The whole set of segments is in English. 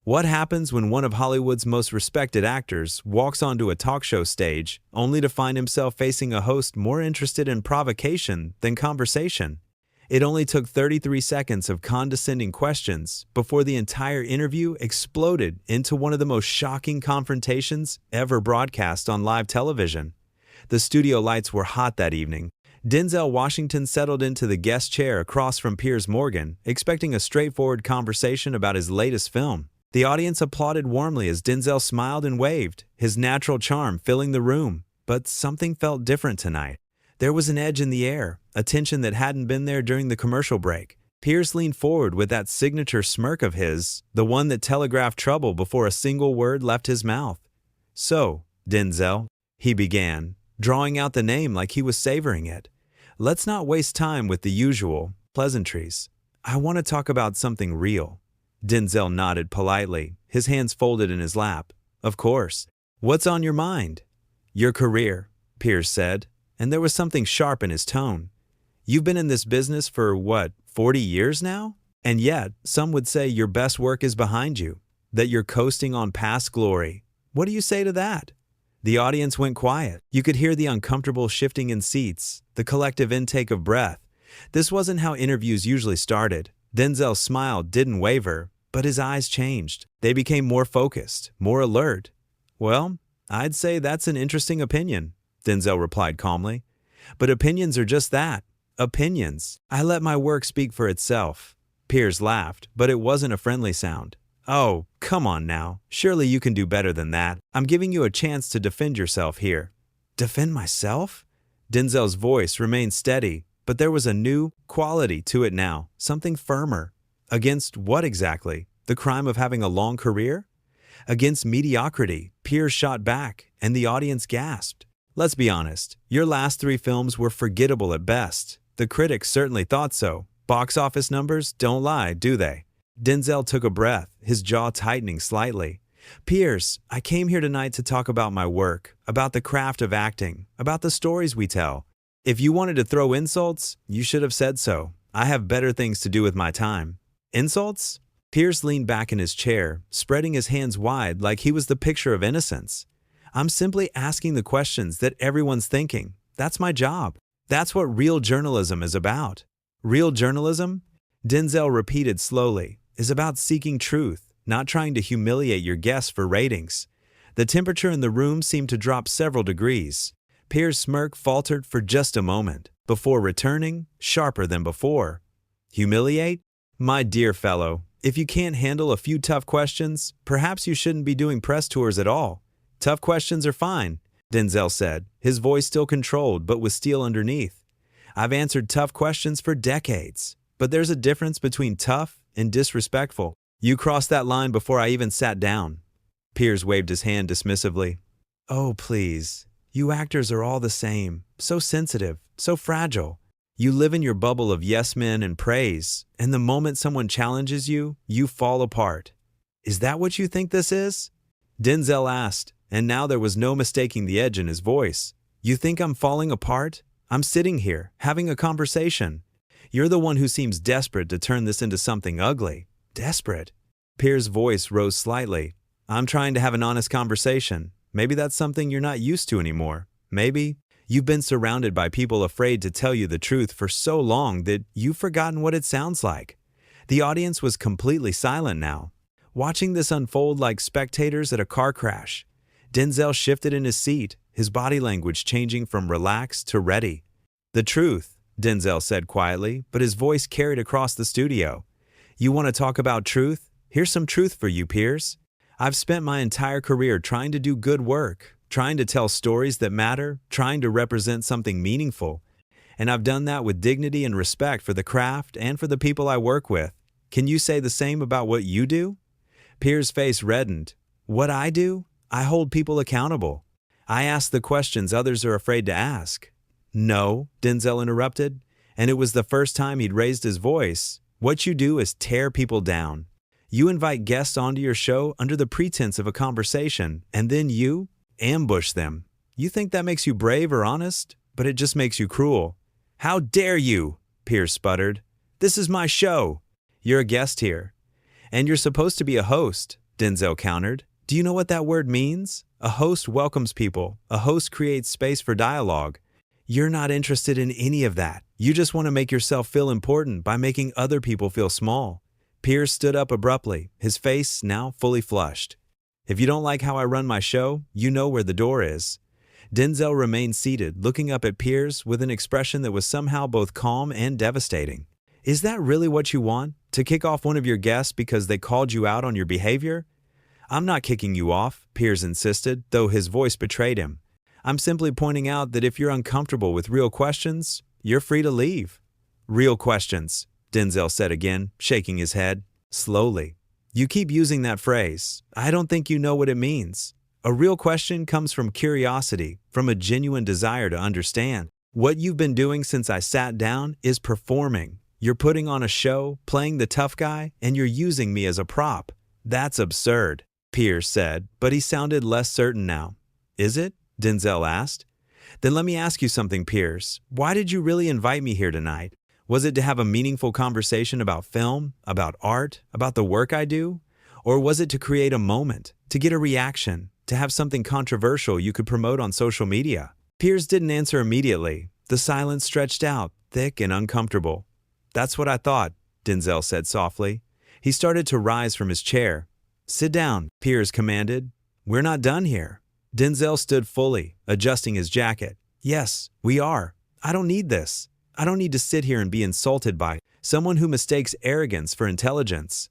What happens when one of Hollywood's most respected actors walks onto a talk show stage only to find himself facing a host more interested in provocation than conversation? It only took 33 seconds of condescending questions before the entire interview exploded into one of the most shocking confrontations ever broadcast on live television. The studio lights were hot that evening. Denzel Washington settled into the guest chair across from Piers Morgan, expecting a straightforward conversation about his latest film. The audience applauded warmly as Denzel smiled and waved, his natural charm filling the room. But something felt different tonight. There was an edge in the air, a tension that hadn't been there during the commercial break. Piers leaned forward with that signature smirk of his, the one that telegraphed trouble before a single word left his mouth. "So, Denzel," he began, drawing out the name like he was savoring it. "Let's not waste time with the usual pleasantries. I want to talk about something real." Denzel nodded politely, his hands folded in his lap. "Of course. What's on your mind?" "Your career," Piers said, and there was something sharp in his tone. "You've been in this business for, 40 years now? And yet, some would say your best work is behind you, that you're coasting on past glory. What do you say to that?" The audience went quiet. You could hear the uncomfortable shifting in seats, the collective intake of breath. This wasn't how interviews usually started. Denzel's smile didn't waver, but his eyes changed. They became more focused, more alert. "Well, I'd say that's an interesting opinion," Denzel replied calmly. "But opinions are just that, opinions. I let my work speak for itself." Piers laughed, but it wasn't a friendly sound. "Oh, come on now. Surely you can do better than that. I'm giving you a chance to defend yourself here." "Defend myself?" Denzel's voice remained steady, but there was a new quality to it now, something firmer. Against what exactly? The crime of having a long career? Against mediocrity, Piers shot back, and the audience gasped. "Let's be honest, your last 3 films were forgettable at best. The critics certainly thought so. Box office numbers don't lie, do they?" Denzel took a breath, his jaw tightening slightly. "Piers, I came here tonight to talk about my work, about the craft of acting, about the stories we tell. If you wanted to throw insults, you should have said so. I have better things to do with my time." "Insults?" Piers leaned back in his chair, spreading his hands wide like he was the picture of innocence. "I'm simply asking the questions that everyone's thinking. That's my job. That's what real journalism is about." "Real journalism," Denzel repeated slowly, "is about seeking truth, not trying to humiliate your guests for ratings." The temperature in the room seemed to drop several degrees. Piers' smirk faltered for just a moment, before returning, sharper than before. "Humiliate? My dear fellow, if you can't handle a few tough questions, perhaps you shouldn't be doing press tours at all." "Tough questions are fine," Denzel said, his voice still controlled but with steel underneath. "I've answered tough questions for decades, but there's a difference between tough and disrespectful. You crossed that line before I even sat down." Piers waved his hand dismissively. "Oh, please. You actors are all the same, so sensitive, so fragile. You live in your bubble of yes men and praise, and the moment someone challenges you, you fall apart." "Is that what you think this is?" Denzel asked, and now there was no mistaking the edge in his voice. "You think I'm falling apart? I'm sitting here, having a conversation. You're the one who seems desperate to turn this into something ugly." "Desperate?" Piers' voice rose slightly. "I'm trying to have an honest conversation. Maybe that's something you're not used to anymore. Maybe you've been surrounded by people afraid to tell you the truth for so long that you've forgotten what it sounds like." The audience was completely silent now, watching this unfold like spectators at a car crash. Denzel shifted in his seat, his body language changing from relaxed to ready. "The truth," Denzel said quietly, but his voice carried across the studio. "You want to talk about truth? Here's some truth for you, Piers. I've spent my entire career trying to do good work, trying to tell stories that matter, trying to represent something meaningful. And I've done that with dignity and respect for the craft and for the people I work with. Can you say the same about what you do?" Piers' face reddened. "What I do? I hold people accountable. I ask the questions others are afraid to ask." "No," Denzel interrupted, and it was the first time he'd raised his voice. "What you do is tear people down. You invite guests onto your show under the pretense of a conversation, and then you ambush them. You think that makes you brave or honest, but it just makes you cruel." "How dare you?" Piers sputtered. "This is my show. You're a guest here, and you're supposed to be a host, Denzel countered. Do you know what that word means? A host welcomes people. A host creates space for dialogue. You're not interested in any of that. You just want to make yourself feel important by making other people feel small. Piers stood up abruptly, his face now fully flushed. If you don't like how I run my show, you know where the door is. Denzel remained seated, looking up at Piers with an expression that was somehow both calm and devastating. Is that really what you want? To kick off one of your guests because they called you out on your behavior? I'm not kicking you off, Piers insisted, though his voice betrayed him. I'm simply pointing out that if you're uncomfortable with real questions, you're free to leave. Real questions, Denzel said again, shaking his head. Slowly. You keep using that phrase. I don't think you know what it means. A real question comes from curiosity, from a genuine desire to understand. What you've been doing since I sat down is performing. You're putting on a show, playing the tough guy, and you're using me as a prop. That's absurd, Piers said, but he sounded less certain now. Is it? Denzel asked. Then let me ask you something, Piers. Why did you really invite me here tonight? Was it to have a meaningful conversation about film, about art, about the work I do? Or was it to create a moment, to get a reaction, to have something controversial you could promote on social media? Piers didn't answer immediately. The silence stretched out, thick and uncomfortable. That's what I thought, Denzel said softly. He started to rise from his chair. Sit down, Piers commanded. We're not done here. Denzel stood fully, adjusting his jacket. Yes, we are. I don't need this. I don't need to sit here and be insulted by someone who mistakes arrogance for intelligence.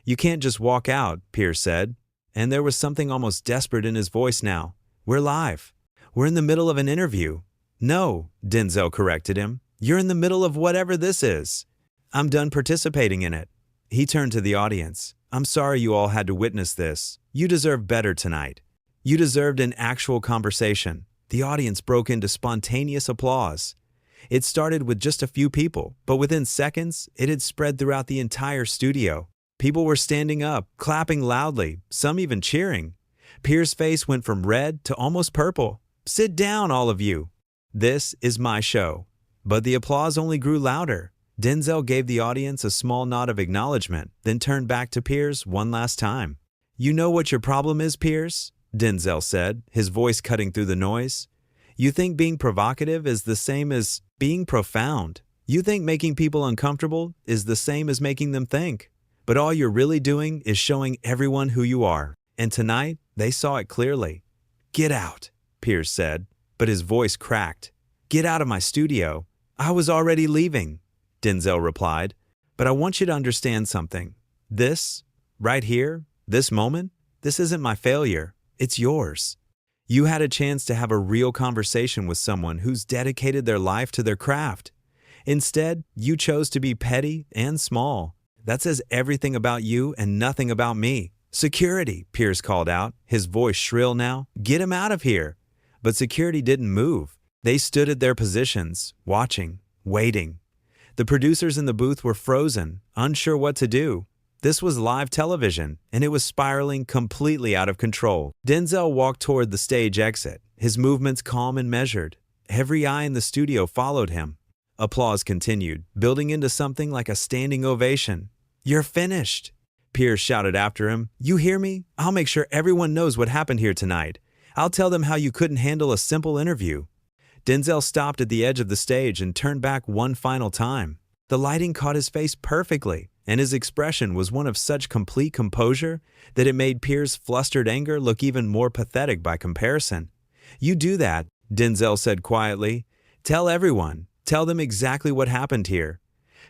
You can't just walk out, Piers said. And there was something almost desperate in his voice now. We're live. We're in the middle of an interview. No, Denzel corrected him. You're in the middle of whatever this is. I'm done participating in it. He turned to the audience. I'm sorry you all had to witness this. You deserve better tonight. You deserved an actual conversation. The audience broke into spontaneous applause. It started with just a few people, but within seconds, it had spread throughout the entire studio. People were standing up, clapping loudly, some even cheering. Piers' face went from red to almost purple. Sit down, all of you. This is my show. But the applause only grew louder. Denzel gave the audience a small nod of acknowledgement, then turned back to Piers one last time. You know what your problem is, Piers? Denzel said, his voice cutting through the noise. You think being provocative is the same as being profound. You think making people uncomfortable is the same as making them think. But all you're really doing is showing everyone who you are. And tonight, they saw it clearly. Get out, Piers said, but his voice cracked. Get out of my studio. I was already leaving, Denzel replied. But I want you to understand something. This, right here, this moment, this isn't my failure. It's yours. You had a chance to have a real conversation with someone who's dedicated their life to their craft. Instead, you chose to be petty and small. That says everything about you and nothing about me. Security, Piers called out, his voice shrill now. Get him out of here. But security didn't move. They stood at their positions, watching, waiting. The producers in the booth were frozen, unsure what to do. This was live television, and it was spiraling completely out of control. Denzel walked toward the stage exit, his movements calm and measured. Every eye in the studio followed him. Applause continued, building into something like a standing ovation. You're finished, Piers shouted after him. You hear me? I'll make sure everyone knows what happened here tonight. I'll tell them how you couldn't handle a simple interview. Denzel stopped at the edge of the stage and turned back one final time. The lighting caught his face perfectly, and his expression was one of such complete composure that it made Piers' flustered anger look even more pathetic by comparison. You do that, Denzel said quietly. Tell everyone. Tell them exactly what happened here.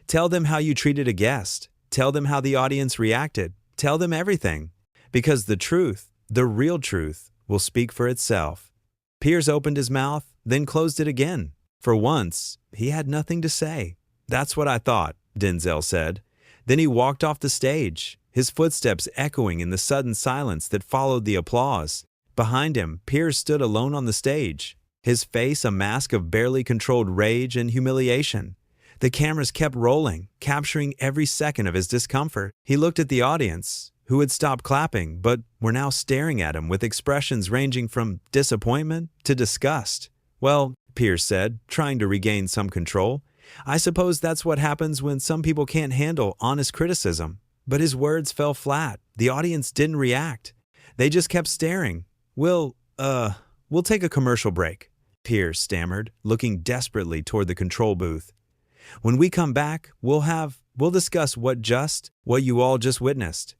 Tell them how you treated a guest. Tell them how the audience reacted. Tell them everything. Because the truth, the real truth, will speak for itself. Piers opened his mouth, then closed it again. For once, he had nothing to say. That's what I thought, Denzel said. Then he walked off the stage, his footsteps echoing in the sudden silence that followed the applause. Behind him, Piers stood alone on the stage, his face a mask of barely controlled rage and humiliation. The cameras kept rolling, capturing every second of his discomfort. He looked at the audience, who had stopped clapping but were now staring at him with expressions ranging from disappointment to disgust. Well, Piers said, trying to regain some control, I suppose that's what happens when some people can't handle honest criticism. But his words fell flat. The audience didn't react. They just kept staring. We'll take a commercial break," Piers stammered, looking desperately toward the control booth. "When we come back, we'll discuss what you all just witnessed."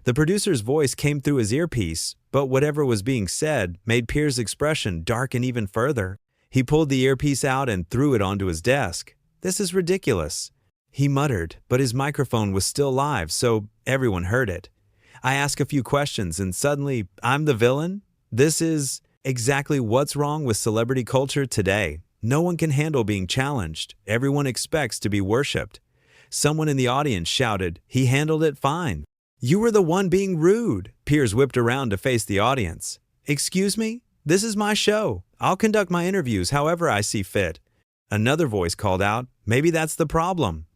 The producer's voice came through his earpiece, but whatever was being said made Piers' expression darken even further. He pulled the earpiece out and threw it onto his desk. "This is ridiculous," he muttered, but his microphone was still live, so everyone heard it. "I ask a few questions and suddenly I'm the villain? This is exactly what's wrong with celebrity culture today. No one can handle being challenged. Everyone expects to be worshipped." Someone in the audience shouted, "He handled it fine." "You were the one being rude." Piers whipped around to face the audience. "Excuse me? This is my show. I'll conduct my interviews however I see fit." Another voice called out, "Maybe that's the problem."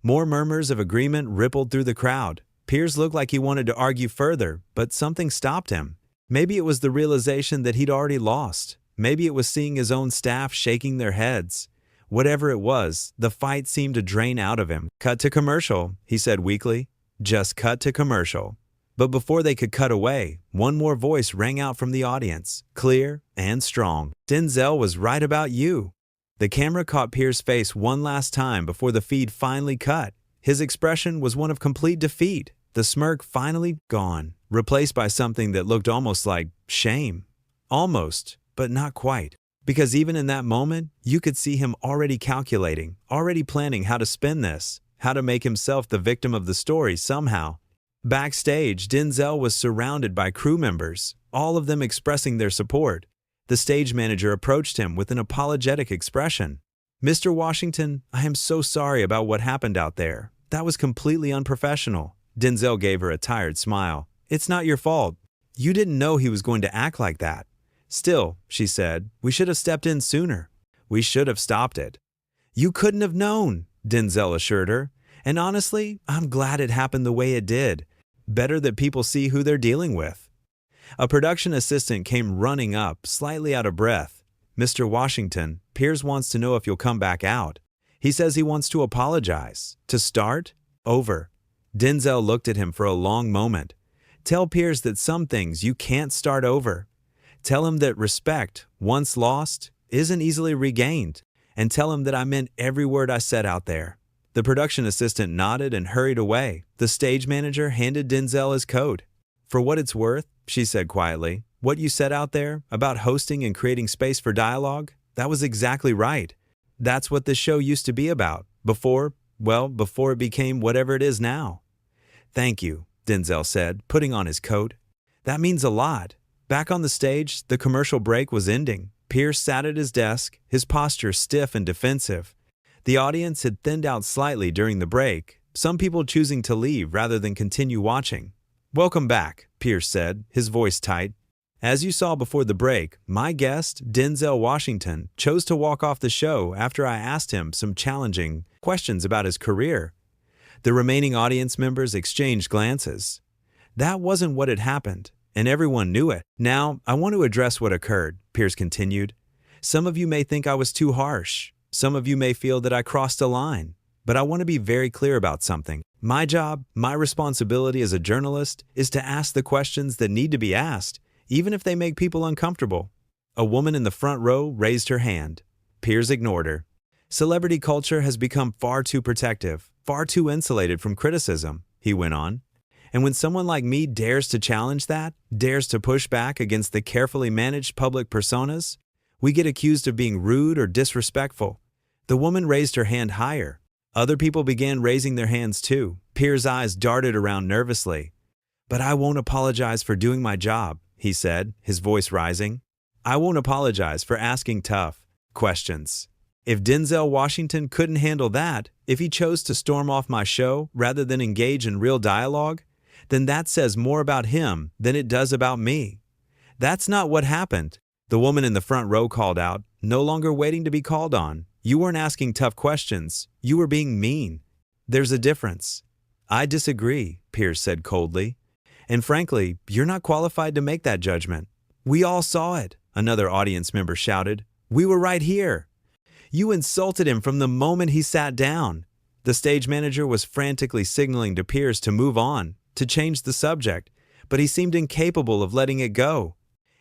More murmurs of agreement rippled through the crowd. Piers looked like he wanted to argue further, but something stopped him. Maybe it was the realization that he'd already lost. Maybe it was seeing his own staff shaking their heads. Whatever it was, the fight seemed to drain out of him. "Cut to commercial," he said weakly. "Just cut to commercial." But before they could cut away, one more voice rang out from the audience, clear and strong. "Denzel was right about you." The camera caught Piers' face one last time before the feed finally cut. His expression was one of complete defeat, the smirk finally gone, replaced by something that looked almost like shame. Almost, but not quite. Because even in that moment, you could see him already calculating, already planning how to spin this, how to make himself the victim of the story somehow. Backstage, Denzel was surrounded by crew members, all of them expressing their support. The stage manager approached him with an apologetic expression. "Mr. Washington, I am so sorry about what happened out there. That was completely unprofessional." Denzel gave her a tired smile. "It's not your fault. You didn't know he was going to act like that." "Still," she said, "we should have stepped in sooner. We should have stopped it." "You couldn't have known," Denzel assured her. "And honestly, I'm glad it happened the way it did. Better that people see who they're dealing with." A production assistant came running up, slightly out of breath. "Mr. Washington, Piers wants to know if you'll come back out. He says he wants to apologize. To start over." Denzel looked at him for a long moment. "Tell Piers that some things you can't start over. Tell him that respect, once lost, isn't easily regained. And tell him that I meant every word I said out there." The production assistant nodded and hurried away. The stage manager handed Denzel his coat. "For what it's worth," she said quietly, "what you said out there about hosting and creating space for dialogue, that was exactly right. That's what this show used to be about, before it became whatever it is now." "Thank you," Denzel said, putting on his coat. "That means a lot." Back on the stage, the commercial break was ending. Piers sat at his desk, his posture stiff and defensive. The audience had thinned out slightly during the break, some people choosing to leave rather than continue watching. "Welcome back," Piers said, his voice tight. "As you saw before the break, my guest, Denzel Washington, chose to walk off the show after I asked him some challenging questions about his career." The remaining audience members exchanged glances. That wasn't what had happened, and everyone knew it. "Now, I want to address what occurred," Piers continued. "Some of you may think I was too harsh. Some of you may feel that I crossed a line. But I want to be very clear about something. My job, my responsibility as a journalist, is to ask the questions that need to be asked, even if they make people uncomfortable." A woman in the front row raised her hand. Piers ignored her. "Celebrity culture has become far too protective, far too insulated from criticism," he went on. "And when someone like me dares to challenge that, dares to push back against the carefully managed public personas, we get accused of being rude or disrespectful." The woman raised her hand higher. Other people began raising their hands too. Piers' eyes darted around nervously. "But I won't apologize for doing my job," he said, his voice rising. "I won't apologize for asking tough questions. If Denzel Washington couldn't handle that, if he chose to storm off my show rather than engage in real dialogue, then that says more about him than it does about me. That's not what happened." The woman in the front row called out, no longer waiting to be called on. "You weren't asking tough questions. You were being mean. There's a difference." "I disagree," Piers said coldly. "And frankly, you're not qualified to make that judgment." "We all saw it," another audience member shouted. "We were right here." "You insulted him from the moment he sat down." The stage manager was frantically signaling to Piers to move on, to change the subject, but he seemed incapable of letting it go.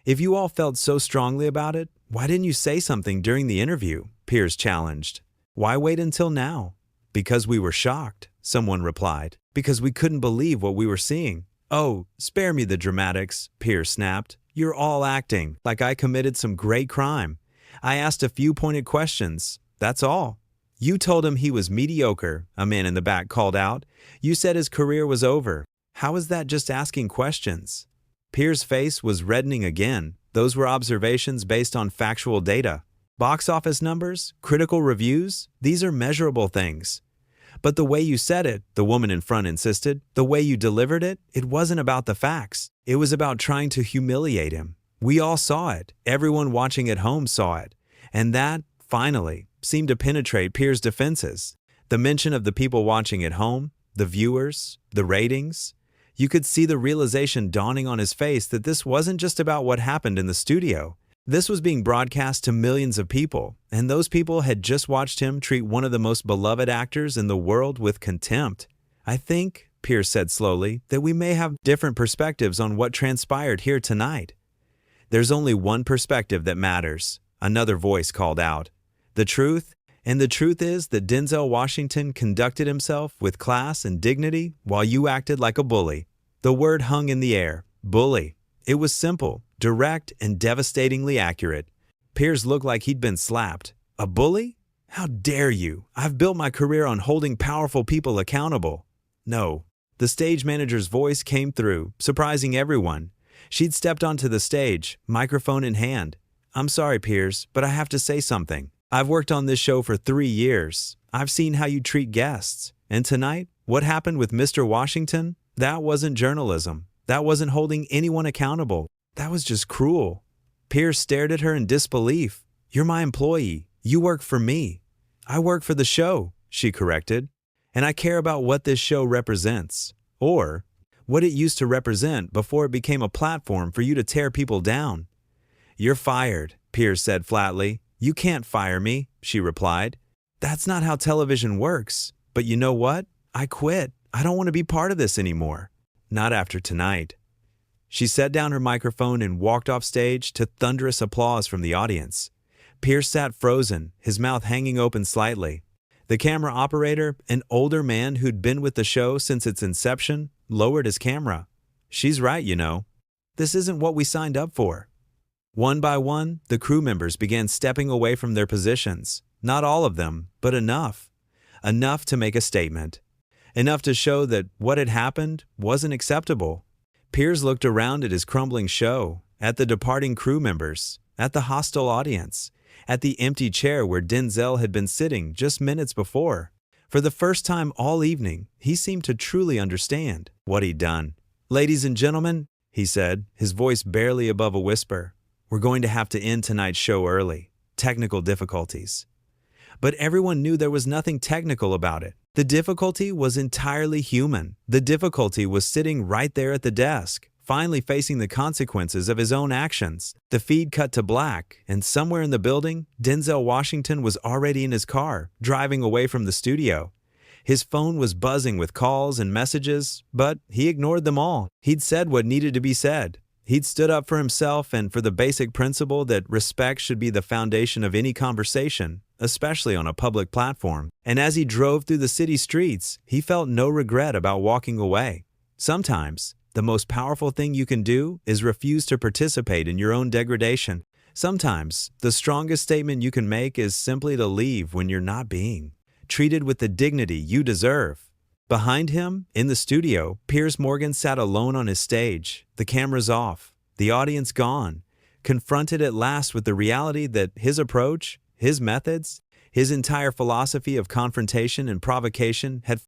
If you all felt so strongly about it, why didn't you say something during the interview? Piers challenged. Why wait until now? Because we were shocked, someone replied. Because we couldn't believe what we were seeing. Oh, spare me the dramatics, Piers snapped. You're all acting like I committed some great crime. I asked a few pointed questions. That's all. You told him he was mediocre, a man in the back called out. You said his career was over. How is that just asking questions? Piers' face was reddening again. Those were observations based on factual data. Box office numbers, critical reviews, these are measurable things. But the way you said it, the woman in front insisted, the way you delivered it, it wasn't about the facts. It was about trying to humiliate him. We all saw it. Everyone watching at home saw it. And that, finally, seemed to penetrate Piers' defenses. The mention of the people watching at home, the viewers, the ratings. You could see the realization dawning on his face that this wasn't just about what happened in the studio. This was being broadcast to millions of people, and those people had just watched him treat one of the most beloved actors in the world with contempt. I think, Piers said slowly, that we may have different perspectives on what transpired here tonight. There's only one perspective that matters, another voice called out. The truth, and the truth is that Denzel Washington conducted himself with class and dignity while you acted like a bully. The word hung in the air, bully. It was simple, direct, and devastatingly accurate. Piers looked like he'd been slapped. A bully? How dare you? I've built my career on holding powerful people accountable. No. The stage manager's voice came through, surprising everyone. She'd stepped onto the stage, microphone in hand. I'm sorry, Piers, but I have to say something. I've worked on this show for 3 years. I've seen how you treat guests. And tonight, what happened with Mr. Washington? That wasn't journalism. That wasn't holding anyone accountable. That was just cruel. Piers stared at her in disbelief. You're my employee. You work for me. I work for the show, she corrected. And I care about what this show represents. Or what it used to represent before it became a platform for you to tear people down. You're fired, Piers said flatly. You can't fire me, she replied. That's not how television works. But you know what? I quit. I don't want to be part of this anymore. Not after tonight. She set down her microphone and walked off stage to thunderous applause from the audience. Piers sat frozen, his mouth hanging open slightly. The camera operator, an older man who'd been with the show since its inception, lowered his camera. She's right, you know. This isn't what we signed up for. One by one, the crew members began stepping away from their positions. Not all of them, but enough. Enough to make a statement. Enough to show that what had happened wasn't acceptable. Piers looked around at his crumbling show, at the departing crew members, at the hostile audience, at the empty chair where Denzel had been sitting just minutes before. For the first time all evening, he seemed to truly understand what he'd done. Ladies and gentlemen, he said, his voice barely above a whisper, we're going to have to end tonight's show early. Technical difficulties. But everyone knew there was nothing technical about it. The difficulty was entirely human. The difficulty was sitting right there at the desk, finally facing the consequences of his own actions. The feed cut to black, and somewhere in the building, Denzel Washington was already in his car, driving away from the studio. His phone was buzzing with calls and messages, but he ignored them all. He'd said what needed to be said. He'd stood up for himself and for the basic principle that respect should be the foundation of any conversation, especially on a public platform. And as he drove through the city streets, he felt no regret about walking away. Sometimes, the most powerful thing you can do is refuse to participate in your own degradation. Sometimes, the strongest statement you can make is simply to leave when you're not being treated with the dignity you deserve. Behind him, in the studio, Piers Morgan sat alone on his stage, the cameras off, the audience gone, confronted at last with the reality that his approach, his methods, his entire philosophy of confrontation and provocation had